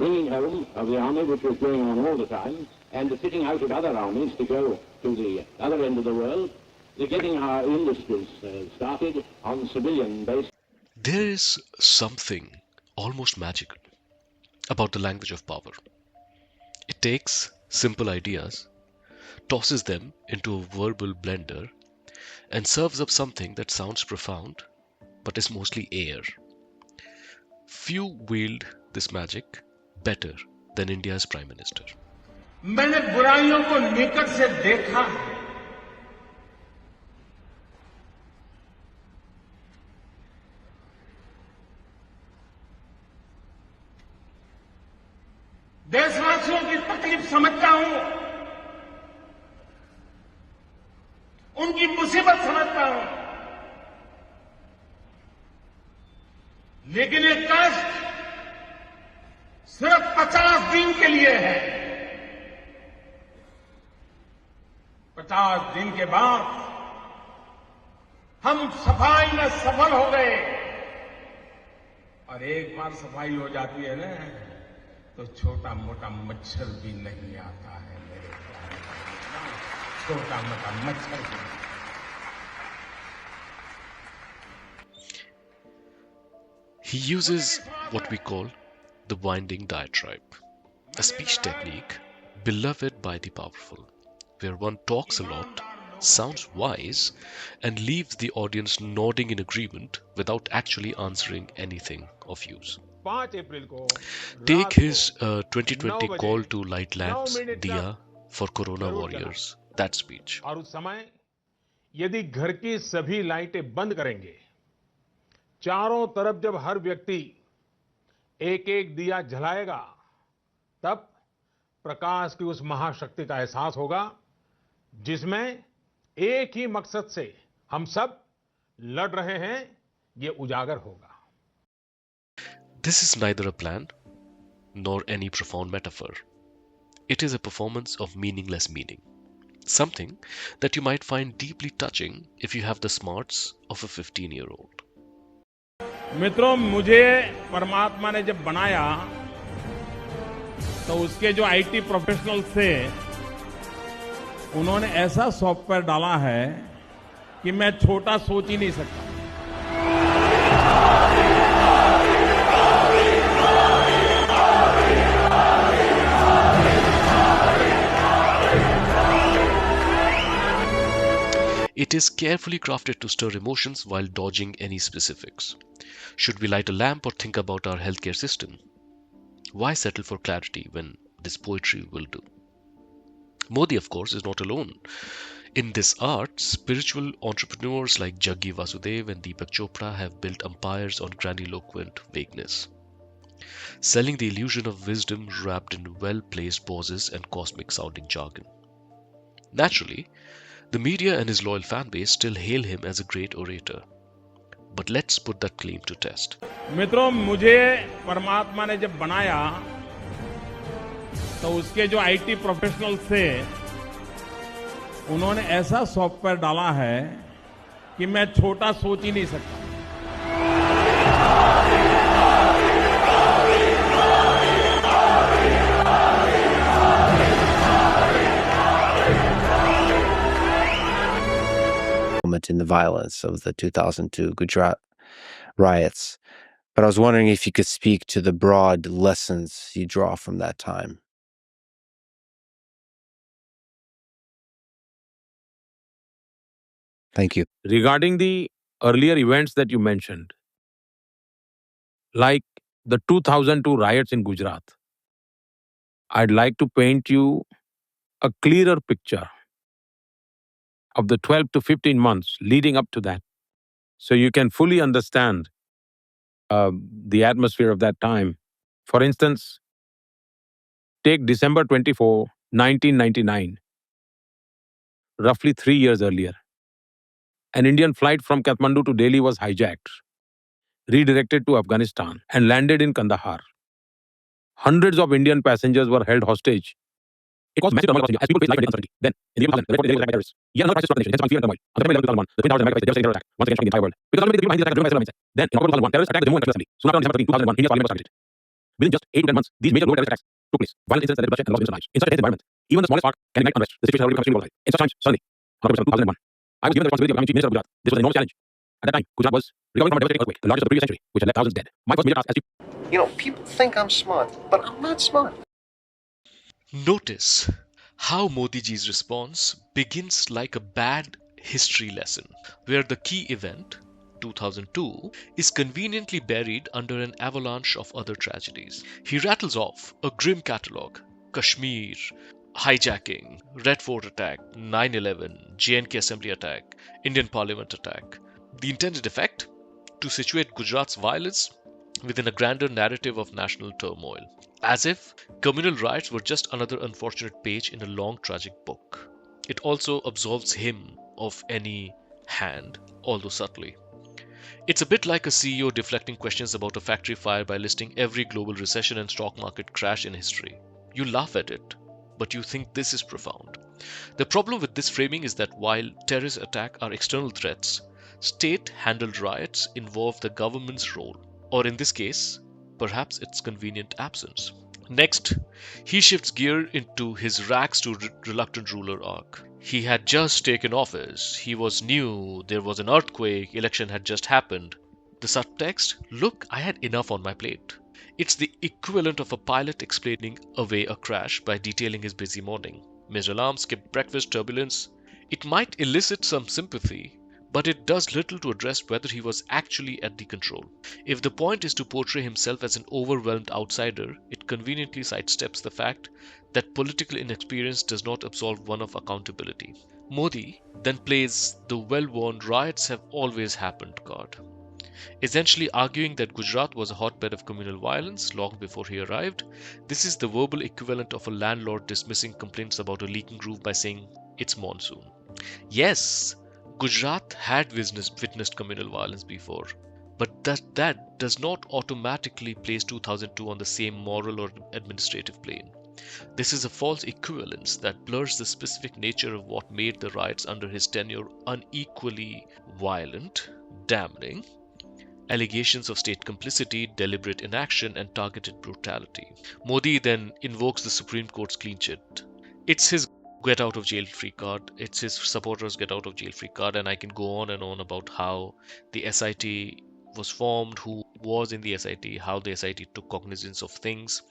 bringing home of the army which was going on all the time, and the fitting out of other armies to go to the other end of the world, the getting our industries started on civilian basis. There is something almost magical about the language of power. It takes simple ideas, tosses them into a verbal blender, and serves up something that sounds profound but is mostly air. Few wield this magic better than India's Prime Minister. मैंने बुराइयों को निकट से देखा है। देशवासियों की तकलीफ समझता हूं, उनकी मुसीबत समझता हूं, लेकिन ये कष्ट सिर्फ 50 दिन के लिए है। 50 दिन के बाद हम सफाई में सफल हो गए, और एक बार सफाई हो जाती है ना, तो छोटा मोटा मच्छर भी नहीं आता है मेरे प्यारे भाई, छोटा मोटा मच्छर भी नहीं। He uses what we call the winding diatribe, a speech technique beloved by the powerful, where one talks a lot, sounds wise, and leaves the audience nodding in agreement without actually answering anything of use. Take his 2020 call to light lamps, Diya, for Corona warriors, that speech. और उस समय यदि घर की सभी लाइटें बंद करेंगे, चारों तरफ जब हर व्यक्ति एक एक दिया जलाएगा, तब प्रकाश की उस महाशक्ति का एहसास होगा, जिसमें एक ही मकसद से हम सब लड़ रहे हैं, ये उजागर होगा। This is neither a plan nor any profound metaphor. It is a performance of meaningless meaning, something that you might find deeply touching if you have the smarts of a 15-year-old. मित्रों, मुझे परमात्मा ने जब बनाया तो उसके जो IT professionals थे, उन्होंने ऐसा सॉफ्टवेयर डाला है कि मैं छोटा सोच ही नहीं सकता। It is carefully crafted to stir emotions while dodging any specifics. Should we light a lamp or think about our healthcare system? Why settle for clarity when this poetry will do? Modi, of course, is not alone. In this art, spiritual entrepreneurs like Jaggi Vasudev and Deepak Chopra have built empires on grandiloquent vagueness, selling the illusion of wisdom wrapped in well-placed pauses and cosmic-sounding jargon. Naturally, the media and his loyal fan base still hail him as a great orator. But let's put that claim to test. मित्रों, मुझे परमात्मा ने जब बनाया तो उसके जो IT professionals थे, उन्होंने ऐसा सॉफ्टवेयर डाला है कि मैं छोटा सोच ही नहीं सकता। In the violence of the 2002 Gujarat riots. But I was wondering if you could speak to the broad lessons you draw from that time. Thank you. Regarding the earlier events that you mentioned, like the 2002 riots in Gujarat, I'd like to paint you a clearer picture of the 12 to 15 months leading up to that, so you can fully understand the atmosphere of that time. For instance, take December 24, 1999, roughly 3 years earlier. An Indian flight from Kathmandu to Delhi was hijacked, redirected to Afghanistan, and landed in Kandahar. Hundreds of Indian passengers were held hostage. It caused massive turmoil across India as people faced life and death uncertainty. Then, in the year 2000, the report Delhi was attacked by terrorists. Yet another crisis struck the nation, intensifying fear and turmoil. On September 11, 2001, the Twin Towers in America faced a devastating terror attack, once again shocking the entire world. Because ultimately the people behind these attacks were driven by a similar mindset. Then, in October 2001, terrorists attacked the Jammu and Kashmir Assembly. Soon after, on December 13, 2001, India's parliament struck it. Within just 8 to 10 months, these major global terrorist attacks took place. Violent incidents that led to bloodshed and loss of innocent lives. In such a tense environment, even the smallest spark can ignite unrest. The situation had already become extremely volatile. In such times, suddenly, on October 7, 2001, I was given the responsibility of becoming Chief Minister of Gujarat. This was an enormous challenge. At that time, Gujarat was recovering from a devastating earthquake, the largest of the previous century, which had left thousands dead. My first major task as Chief. People think I'm smart, but I'm not smart. Notice how Modi ji's response begins like a bad history lesson, where the key event, 2002, is conveniently buried under an avalanche of other tragedies. He rattles off a grim catalogue: Kashmir, hijacking, Red Fort attack, 9/11, JNK Assembly attack, Indian Parliament attack. The intended effect? To situate Gujarat's violence within a grander narrative of national turmoil, as if communal riots were just another unfortunate page in a long tragic book. It also absolves him of any hand, although subtly. It's a bit like a CEO deflecting questions about a factory fire by listing every global recession and stock market crash in history. You laugh at it, but you think this is profound. The problem with this framing is that while terrorist attacks are external threats, state-handled riots involve the government's role, or in this case, perhaps its convenient absence. Next, he shifts gear into his rags to reluctant ruler arc. He had just taken office, he was new, there was an earthquake, election had just happened. The subtext? Look, I had enough on my plate. It's the equivalent of a pilot explaining away a crash by detailing his busy morning. Missed alarm, skipped breakfast, turbulence. It might elicit some sympathy, but it does little to address whether he was actually at the control. If the point is to portray himself as an overwhelmed outsider, it conveniently sidesteps the fact that political inexperience does not absolve one of accountability. Modi then plays the well-worn riots have always happened card, essentially arguing that Gujarat was a hotbed of communal violence long before he arrived. This is the verbal equivalent of a landlord dismissing complaints about a leaking roof by saying it's monsoon. Yes, Gujarat had witnessed communal violence before, but that does not automatically place 2002 on the same moral or administrative plane. This is a false equivalence that blurs the specific nature of what made the riots under his tenure unequally violent, damning allegations of state complicity, deliberate inaction, and targeted brutality. Modi then invokes the Supreme Court's clean chit. It's his get out of jail free card, it's his supporters get out of jail free card, and I can go on and on about how the SIT was formed, who was in the SIT, how the SIT took cognizance of things.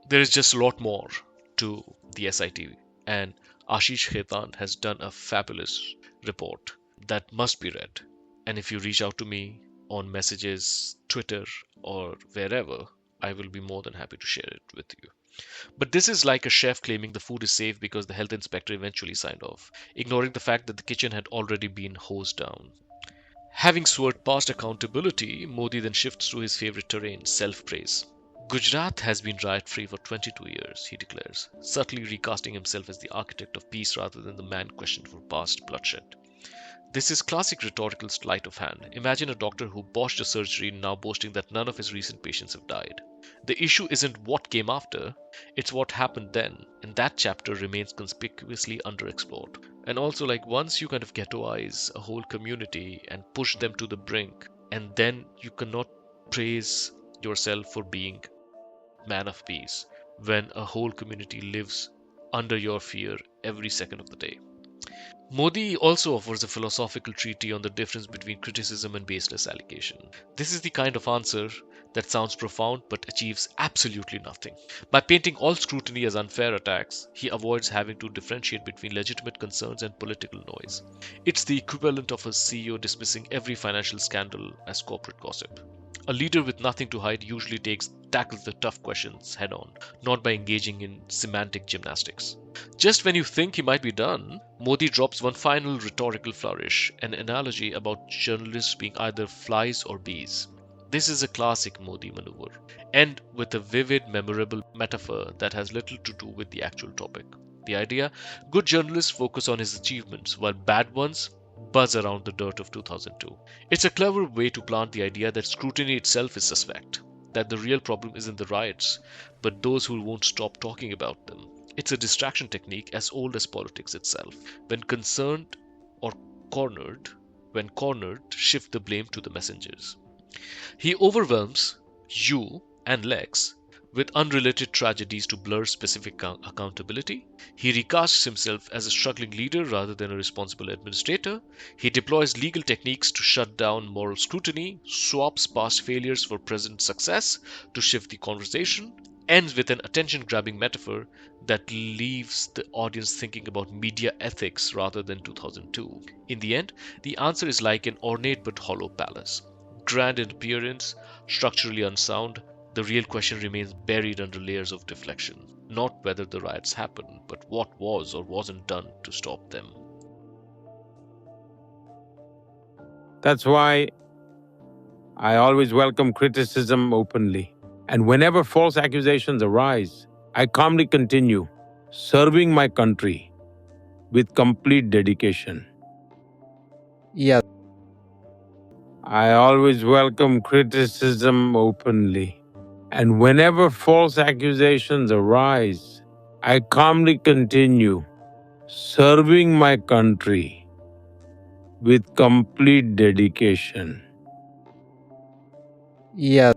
There is just a lot more to the SIT, and Ashish Khaitan has done a fabulous report that must be read. And if you reach out to me on messages, Twitter, or wherever, I will be more than happy to share it with you. But this is like a chef claiming the food is safe because the health inspector eventually signed off, ignoring the fact that the kitchen had already been hosed down. Having swerved past accountability, Modi then shifts to his favorite terrain, self-praise. Gujarat has been riot-free for 22 years, he declares, subtly recasting himself as the architect of peace rather than the man questioned for past bloodshed. This is classic rhetorical sleight of hand. Imagine a doctor who botched a surgery now boasting that none of his recent patients have died. The issue isn't what came after, it's what happened then, and that chapter remains conspicuously underexplored. And also, once you kind of ghettoize a whole community and push them to the brink, and then you cannot praise yourself for being man of peace when a whole community lives under your fear every second of the day. Modi also offers a philosophical treatise on the difference between criticism and baseless allegation. This is the kind of answer that sounds profound but achieves absolutely nothing. By painting all scrutiny as unfair attacks, he avoids having to differentiate between legitimate concerns and political noise. It's the equivalent of a CEO dismissing every financial scandal as corporate gossip. A leader with nothing to hide usually tackles the tough questions head on, not by engaging in semantic gymnastics. Just when you think he might be done, Modi drops one final rhetorical flourish, an analogy about journalists being either flies or bees. This is a classic Modi maneuver, and with a vivid, memorable metaphor that has little to do with the actual topic. The idea, good journalists focus on his achievements, while bad ones buzz around the dirt of 2002. It's a clever way to plant the idea that scrutiny itself is suspect, that the real problem isn't the riots, but those who won't stop talking about them. It's a distraction technique as old as politics itself. When cornered, shift the blame to the messengers. He overwhelms you and Lex with unrelated tragedies to blur specific accountability. He recasts himself as a struggling leader rather than a responsible administrator. He deploys legal techniques to shut down moral scrutiny, swaps past failures for present success to shift the conversation, ends with an attention grabbing metaphor that leaves the audience thinking about media ethics rather than 2002. In the end, the answer is like an ornate but hollow palace. Grand in appearance, structurally unsound, the real question remains buried under layers of deflection. Not whether the riots happened, but what was or wasn't done to stop them. That's why I always welcome criticism openly. And whenever false accusations arise, I calmly continue serving my country with complete dedication. Yeah, I always welcome criticism openly. And whenever false accusations arise, I calmly continue serving my country with complete dedication. yeah.